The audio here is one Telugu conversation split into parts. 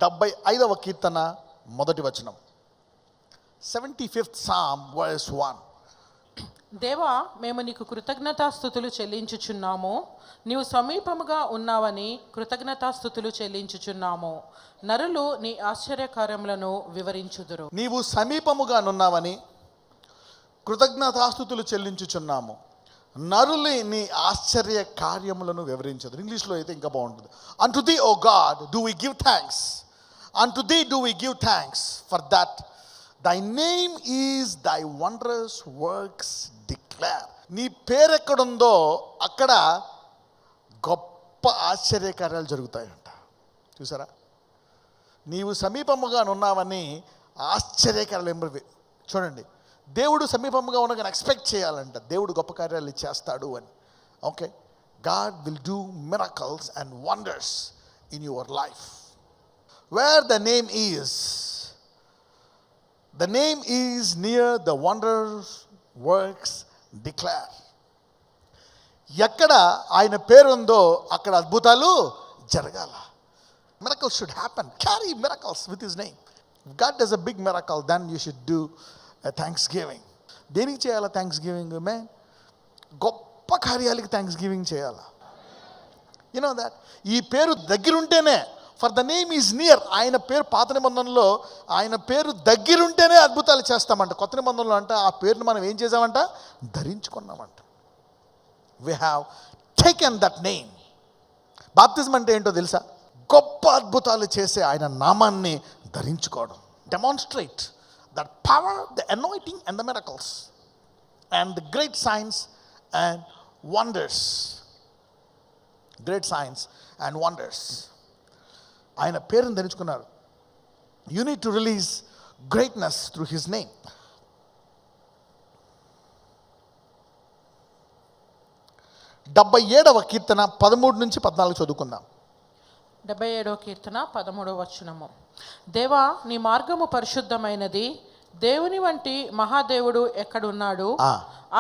75వ కీర్తన మొదటి వచనం. 75th Psalm verse 1. దేవా, మేము నీకు కృతజ్ఞతాస్తుతులు చెల్లించుచున్నాము. నీవు సమీపముగా ఉన్నావని కృతజ్ఞతాస్తుతులు చెల్లించుచున్నాము. నరులు నీ ఆశ్చర్యకార్యములను వివరించుదురు. నీవు సమీపముగా నున్నావని కృతజ్ఞతాస్తుతులు చెల్లించుచున్నాము. నరులు నీ ఆశ్చర్య కార్యములను వివరించుదురు. ఇంగ్లీష్లో అయితే ఇంకా బాగుంటుంది. Unto thee, O God, do we give thanks. Unto thee do we give thanks, for that thy name is thy wondrous works declare. నీ పేరు ఎక్కడుందో అక్కడ గొప్ప ఆశ్చర్యకార్యాలు జరుగుతాయంట. చూసారా? నీవు సమీపముగా ఉన్నావని ఆశ్చర్యకార్యాలు చూడండి. దేవుడు సమీపముగా ఉన్న కానీ ఎక్స్పెక్ట్ చేయాలంట దేవుడు గొప్ప కార్యాలు చేస్తాడు అని. Okay, God will do miracles and wonders in your life. Wear the name is, the name is near the wonders works declare. ఎక్కడ ఆయన పేరుందో అక్కడ అద్భుతాలు జరగాల. Miracles should happen. Carry miracles with his name. If God does a big miracle, then you should do a thanksgiving. దేనికి చేయాలా థ్యాంక్స్ గివింగ్? గొప్ప కార్యాలకి థ్యాంక్స్ గివింగ్ చేయాలా. You know that. ఈ పేరు దగ్గరుంటేనే, for the name is near, ఆయన పేరు పాత నిబంధనలో ఆయన పేరు దగ్గరుంటేనే అద్భుతాలు చేస్తామంట. కొత్త నిబంధనలో అంట ఆ పేరుని మనం ఏం చేసామంట? ధరించుకున్నామంట. we have taken that name. బాప్తిజం అంటే ఏంటో తెలుసా? గొప్ప అద్భుతాలు చేసే ఆయన నామాన్ని ధరించుకోవడం. Demonstrate that power, the anointing and the miracles and the great signs and wonders. Great signs and wonders. ఆయన పేరుని ధరించుకున్నారు. You need to release greatness through his name. 77వ కీర్తన 13 నుంచి 14 చదువుకుందాం. 77వ కీర్తన 13వ వచనము. దేవా, నీ మార్గము పరిశుద్ధమైనది. దేవుని వంటి మహాదేవుడు ఎక్కడున్నాడు?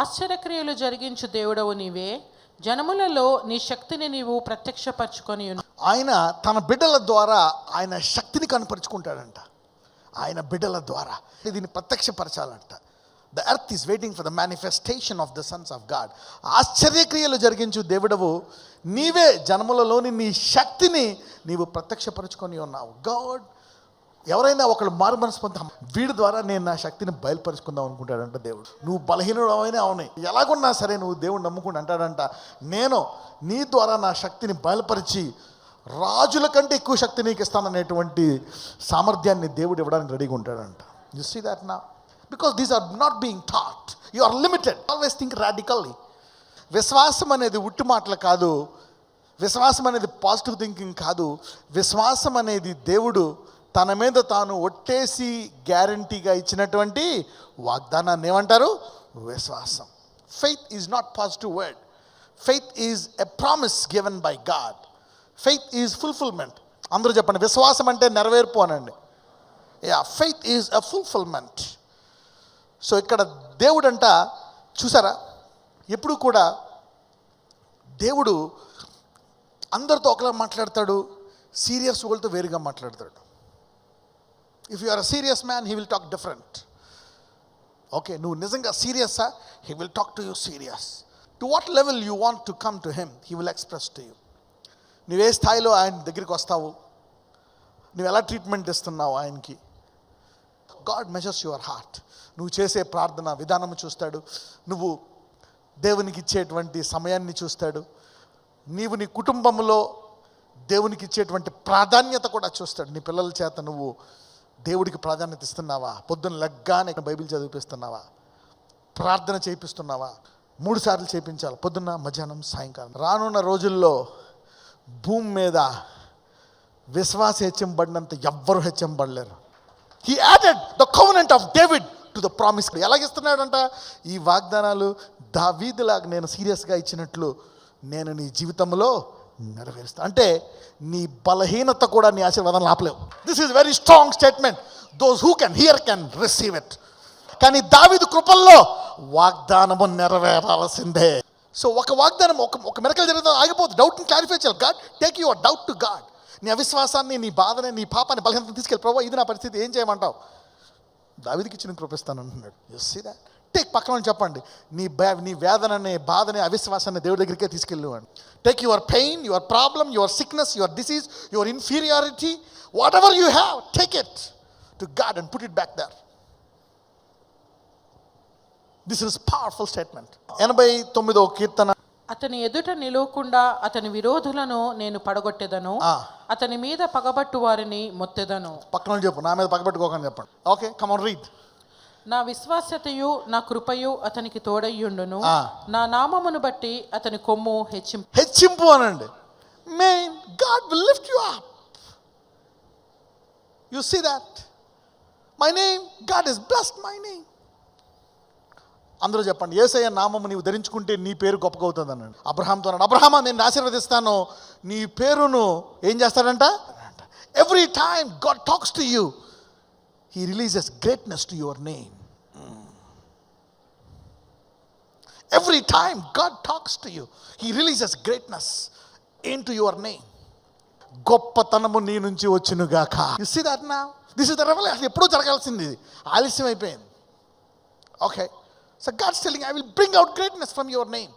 ఆశ్చర్యక్రియలు జరిగించు దేవుడవు నీవే. జనములలో నీ శక్తిని నీవు ప్రత్యక్షపరచుకొని ఆయన తన బిడ్డల ద్వారా ఆయన శక్తిని కనపరుచుకుంటాడంట. ఆయన బిడ్డల ద్వారా దీన్ని ప్రత్యక్షపరచాలంట. The earth is waiting for the manifestation of the sons of God. ఆశ్చర్యక్రియలు జరిగించు దేవుడవు నీవే. జనములలోని నీ శక్తిని నీవు ప్రత్యక్షపరచుకొని ఉన్నావు. గాడ్, ఎవరైనా ఒకళ్ళు మారు మనసు పొందాం, వీడి ద్వారా నేను నా శక్తిని బయలుపరుచుకుందాం అనుకుంటాడంట దేవుడు. నువ్వు బలహీనుడు అయినా అవునే, ఎలాగున్నా సరే నువ్వు దేవుడు నమ్ముకుంటూ అంటాడంట, నేను నీ ద్వారా నా శక్తిని బయలుపరిచి రాజుల కంటే ఎక్కువ శక్తి నీకు ఇస్తాననేటువంటి సామర్థ్యాన్ని దేవుడు ఇవ్వడానికి రెడీగా ఉంటాడంట. You see that now? Because these are not being thought. You are limited. Always think radically. విశ్వాసం అనేది ఉట్టి మాటలు కాదు. విశ్వాసం అనేది పాజిటివ్ థింకింగ్ కాదు. విశ్వాసం అనేది దేవుడు తన మీద తాను ఒట్టేసి గ్యారంటీగా ఇచ్చినటువంటి వాగ్దానాన్ని ఏమంటారు? విశ్వాసం. Faith is not positive word. Faith is a promise given by God. Faith is fulfilment. అందరూ చెప్పండి, విశ్వాసం అంటే నెరవేర్పు అనండి. Yeah, faith is a fulfilment. So ఇక్కడ దేవుడు అంట, చూసారా, ఎప్పుడు కూడా దేవుడు అందరితో ఒకలా మాట్లాడతాడు, సీరియస్ వాళ్ళతో వేరుగా మాట్లాడతాడు. If you are a serious man, he will talk different. Okay, నువ్వు నిజంగా సీరియస్సా, he will talk to you serious. To what level you want to come to him, he will express to you. నువ్వే స్థాయిలో ఆయన దగ్గరికి వస్తావు, నువ్వు ఎలా ట్రీట్మెంట్ ఇస్తున్నావు ఆయనకి. God measures your heart. నువ్వు చేసే ప్రార్థన విధానం చూస్తాడు, నువ్వు దేవునికి ఇచ్చేటువంటి సమయాన్ని చూస్తాడు, నీవు నీ కుటుంబంలో దేవునికి ఇచ్చేటువంటి ప్రాధాన్యత కూడా చూస్తాడు. నీ పిల్లల చేత నువ్వు దేవుడికి ప్రాధాన్యత ఇస్తున్నావా? పొద్దున్న లెగ్గానే బైబిల్ చదివిపిస్తున్నావా? ప్రార్థన చేయిస్తున్నావా? 3 సార్లు చేయించాలి, పొద్దున్న, మధ్యాహ్నం, సాయంకాలం. రానున్న రోజుల్లో భూమి మీద విశ్వాస హెచ్చింపబడినంత ఎవ్వరూ హెచ్చింపబడలేరు. He added the covenant of David to the promise. ఎలాగిస్తున్నాడంట? ఈ వాగ్దానాలు దావీదులాగా నేను సీరియస్గా ఇచ్చినట్లు నేను నీ జీవితంలో నెరవేరుస్తాను. అంటే నీ బలహీనత కూడా నీ ఆశీర్వాదం ఆపలేవు. This is very strong statement. Those who can hear can receive it. కానీ దావీదు కృపల్లో వాగ్దానము నెరవేరాల్సిందే. సో ఒక వాగ్దానం, ఒక మిరకల్ జరిగితే ఆగిపోతుంది. డౌట్ని క్లారిఫై చేయాలి. God, take your doubt to God. నీ అవిశ్వాసాన్ని, నీ బాధని, నీ పాపాన్ని, బలహీనతను తీసుకెళ్ళి ప్రభు ఇది నా పరిస్థితి, ఏం చేయమంటావు? దావీదుకి ఇచ్చిన కృప ఇస్తాను అంటున్నాడు. You see that? టేక్ పక్కన వాళ్ళు చెప్పండి, నీ వేదనని, బాధని, అవిశ్వాసాన్ని దేవుడి దగ్గరికే తీసుకెళ్ళు అని. Take your pain, your problem, your sickness, your disease, your inferiority, whatever you have, take it to God and put it back there. This is powerful statement. 89వ కీర్తన. అతని ఎదుట నిలవకుండా అతని విరోధులను నేను పడగొట్టెదను, అతని మీద పగబట్టు వారిని మొత్తెదను. పక్కన చెప్పు, నా మీద పగబట్టుకోకని చెప్పండి. Okay, come on read. నా విశ్వాస్యతయు నా కృపయు అతనికి తోడయ్యుండును, నా నామమును బట్టి అతని కొమ్ము హెచ్చింపు అనండి. Main God will lift you up. You see that? My name, God is blessed my name. అందరూ చెప్పండి, యేసయ్య నామము నీవు ధరించుకుంటే నీ పేరు గొప్పగా అవుతుంది అన్నాడు. అబ్రహాంతో అన్నాడు, అబ్రహామా నేను ఆశీర్వదిస్తాను, నీ పేరును ఏం చేస్తాడంట? Every time God talks to you, he releases greatness to your name. Every time God talks to you, he releases greatness into your name. గొప్పతనము నీ నుంచి వచ్చునుగాక. You see that now? This is the revolution. ఎప్పుడూ జరగాల్సింది, ఆలస్యం అయిపోయింది. Okay, so God's telling, I will bring out greatness from your name.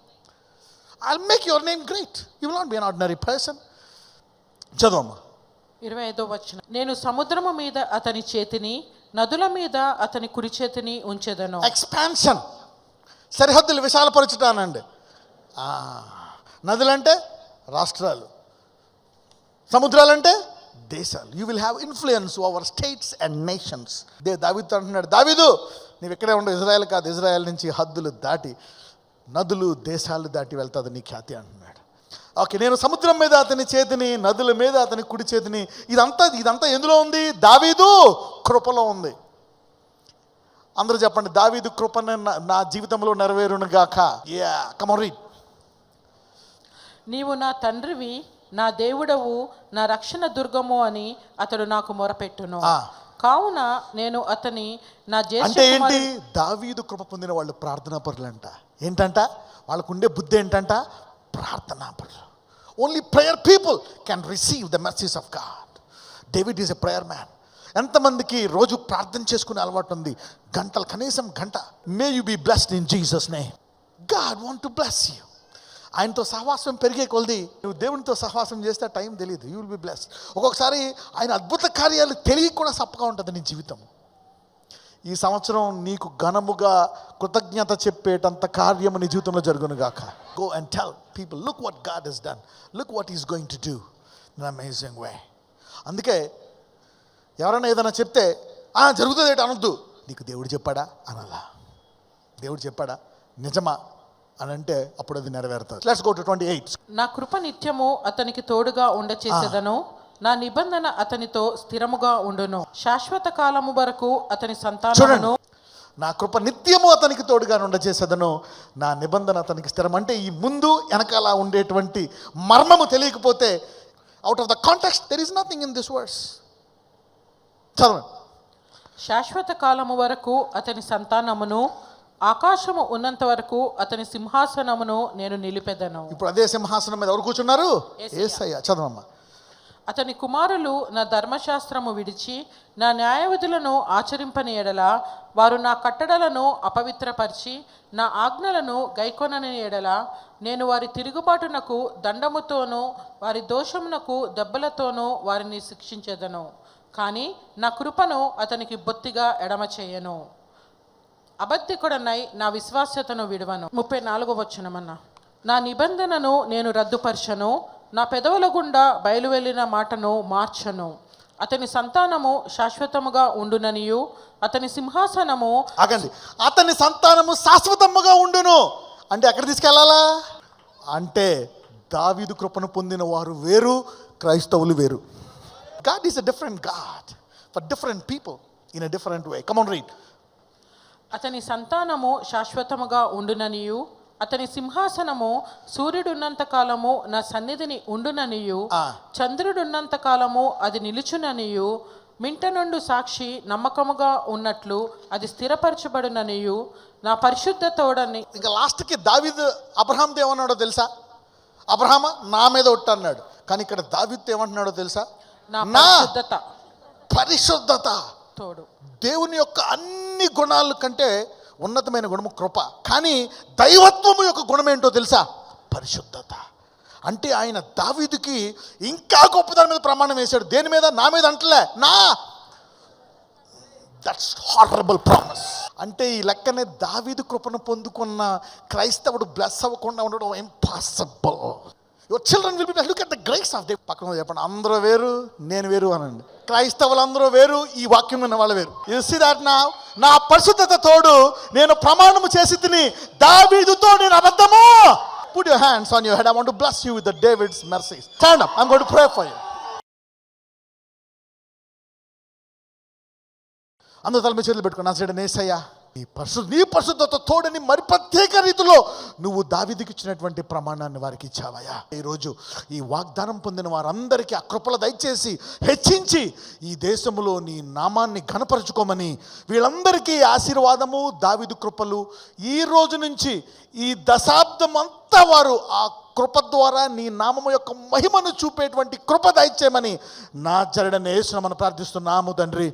I'll make your name great. You will not be an ordinary person. చదవమ్మా. 25వ వచనం. నేను సముద్రము మీద అతని చేతిని, నదుల మీద అతని కుడి చేతిని ఉంచెదను. ఎక్స్పాన్షన్, సరిహద్దులు విశాలపరచుతానండి. నదులంటే రాష్ట్రాలు, సముద్రాలంటే దేశాలు. You will have influence over states and nations. దావీదుతో అంటున్నాడు, దావీదు నీవు ఇక్కడే ఉండవు, ఇజ్రాయెల్ కాదు, ఇజ్రాయెల్ నుంచి హద్దులు దాటి, నదులు, దేశాలు దాటి వెళ్తుంది నీ ఖ్యాతి అంటున్నాడు. ఓకే, నేను సముద్రం మీద అతని చేతిని, నదుల మీద అతని కుడి చేతిని. ఇదంతా ఎందులో ఉంది? దావీదు కృపలో ఉంది. అందరూ చెప్పండి, దావీదు కృపను నా జీవితంలో నెరవేరునుగాక. Ya, come on read. నీవు నా తండ్రివి, నా దేవుడవు, నా రక్షణ దుర్గము అని అతడు నాకు మొరపెట్టును. కావున నేను అతని నా అంటే ఏంటి? దావీదు కృప పొందిన వాళ్ళు ప్రార్థనా పరులంట. ఏంటంట? వాళ్ళకు ఉండే బుద్ధి ఏంటంట? ప్రార్థనా పరులు. Only prayer people can receive the mercies of God. David is a prayer man. ఎంతమందికి రోజు ప్రార్థన చేసుకునే అలవాటు ఉంది? గంటలు, కనీసం గంట. May you be blessed in Jesus name. God want to bless you. ఆయనతో సహవాసం పెరిగే కొలది, నువ్వు దేవునితో సహవాసం చేస్తే టైం తెలియదు, యూ విల్ బి బ్లెస్డ్. ఒక్కొక్కసారి ఆయన అద్భుత కార్యాలు తెలియ కూడా సప్పగా ఉంటుంది నీ జీవితం. ఈ సంవత్సరం నీకు ఘనముగా కృతజ్ఞత చెప్పేటంత కార్యము నీ జీవితంలో జరుగునుగాక. Go and tell people, look what God has done, look what is going to do in amazing way. అందుకే ఎవరైనా ఏదైనా చెప్తే జరుగుతుంది ఏంటి అనొద్దు. నీకు దేవుడు చెప్పాడా అనాలా. దేవుడు చెప్పాడా, నిజమా అని అంటే అప్పుడు అది నెరవేరుతుంది. Let's go to 28. నా కృప నిత్యము అతనికి తోడుగా ఉండచేసేదను, నా నిబంధన అతనితో స్థిరముగా ఉండును, శాశ్వత కాలము వరకు అతని సంతానమును. నా కృప నిత్యము అతనికి తోడుగా ఉండచేసేదను, నా నిబంధన అతనికి స్థిరం. అంటే ఈ ముందు వెనకాల ఉండేటువంటి మర్మము తెలియకపోతే, out of the context there is nothing in this words. చదవండి. శాశ్వత కాలము వరకు అతని సంతానమును, ఆకాశము ఉన్నంత వరకు అతని సింహాసనమును నేను నిలిపెదను. ఇప్పుడు అదే సింహాసనం మీద ఎవరు కూర్చున్నారు? యేసయ్య. చదవమ్మా. అతని కుమారులు నా ధర్మశాస్త్రము విడిచి నా న్యాయవిధులను ఆచరింపని ఎడల, వారు నా కట్టడలను అపవిత్రపరిచి నా ఆజ్ఞలను గైకొనని ఎడల, నేను వారి తిరుగుబాటునకు దండముతోనూ వారి దోషమునకు దెబ్బలతోనూ వారిని శిక్షించెదను. కానీ నా కృపను అతనికి బొత్తిగా ఎడమ చేయను, అబద్ధికుడనై నా విశ్వాస్యతను విడువను. 34వ వచనమన్నా. నా నిబంధనను నేను రద్దుపరచను, నా పెదవుల గుండా బయలువెళ్ళిన మాటను మార్చను. అతని సంతానము శాశ్వతముగా ఉండుననియు, అతని సింహాసనము. ఆగండి. అతని సంతానము శాశ్వతముగా ఉండును అంటే ఎక్కడ తీసుకెళ్ళాలా? అంటే దావీదు కృపను పొందిన వారు వేరు, క్రైస్తవులు వేరు. God is a different God for different people in a different way. Come on, read. అతని సంతానము శాశ్వతముగా ఉండుననియు, అతని సింహాసనము సూర్యుడున్నంత కాలము నా సన్నిధిని ఉండుననియు, చంద్రుడున్నంత కాలము అది నిలుచుననియు, మింట నుండి సాక్షి నమ్మకముగా ఉన్నట్లు అది స్థిరపరచబడుననియు, నా పరిశుద్ధ తోడని. ఇంకా లాస్ట్కి దావీదు అబ్రహాంతో ఏమన్నాడో తెలుసా? అబ్రహామా నా మీద ఒట్టు అన్నాడు, కానీ ఇక్కడ దావీదు ఏమంటున్నాడో తెలుసా? నా నా పరిశుద్ధత పరిశుద్ధత. తోడు. దేవుని యొక్క అన్ని గుణాల కంటే ఉన్నతమైన గుణము కృప. కానీ దైవత్వము యొక్క గుణం ఏంటో తెలుసా? పరిశుద్ధత. అంటే ఆయన దావీదుకి ఇంకా గొప్పదాని మీద ప్రమాణం వేశాడు. దేని మీద? నా మీద అంటలే, నా. That's horrible promise. అంటే ఈ లెక్కనే దావీదు కృపను పొందుకున్న క్రైస్తవుడు బ్లెస్ అవ్వకుండా ఉండడం impossible. Your children will be look at the grace of they. పక్కన చెప్పండి, అందరూ వేరు నేను వేరు అనండి. క్రైస్తవులు అందరూ వేరు, ఈ వాక్యం విన్న వాళ్ళు వేరు. You see that now? నా పరిశుద్ధత తోడు నేను ప్రమాణము చేసి తిని దావీదుతో నేను అబద్ధము. Put your hands on your head. I want to bless you with the David's mercies. Stand up. I'm going to pray for you. అందరూ తల మీద చేతులు పెట్టుకుని నా సైడ్ నేసయ్యా, నీ పరిశుద్ధత తోడని మరి ప్రత్యేక రీతిలో నువ్వు దావీదుకి ఇచ్చినటువంటి ప్రమాణాన్ని వారికి ఇచ్చావయ్యా. ఈరోజు ఈ వాగ్దానం పొందిన వారందరికీ ఆ కృపలు దయచేసి హెచ్చించి ఈ దేశంలో నీ నామాన్ని ఘనపరచుకోమని, వీళ్ళందరికీ ఆశీర్వాదము దావీదు కృపలు ఈ రోజు నుంచి ఈ దశాబ్దం అంతా వారు ఆ కృప ద్వారా నీ నామము యొక్క మహిమను చూపేటువంటి కృప దయచేయమని నా జరడని యేసు నామమున ప్రార్థిస్తున్నాము తండ్రి.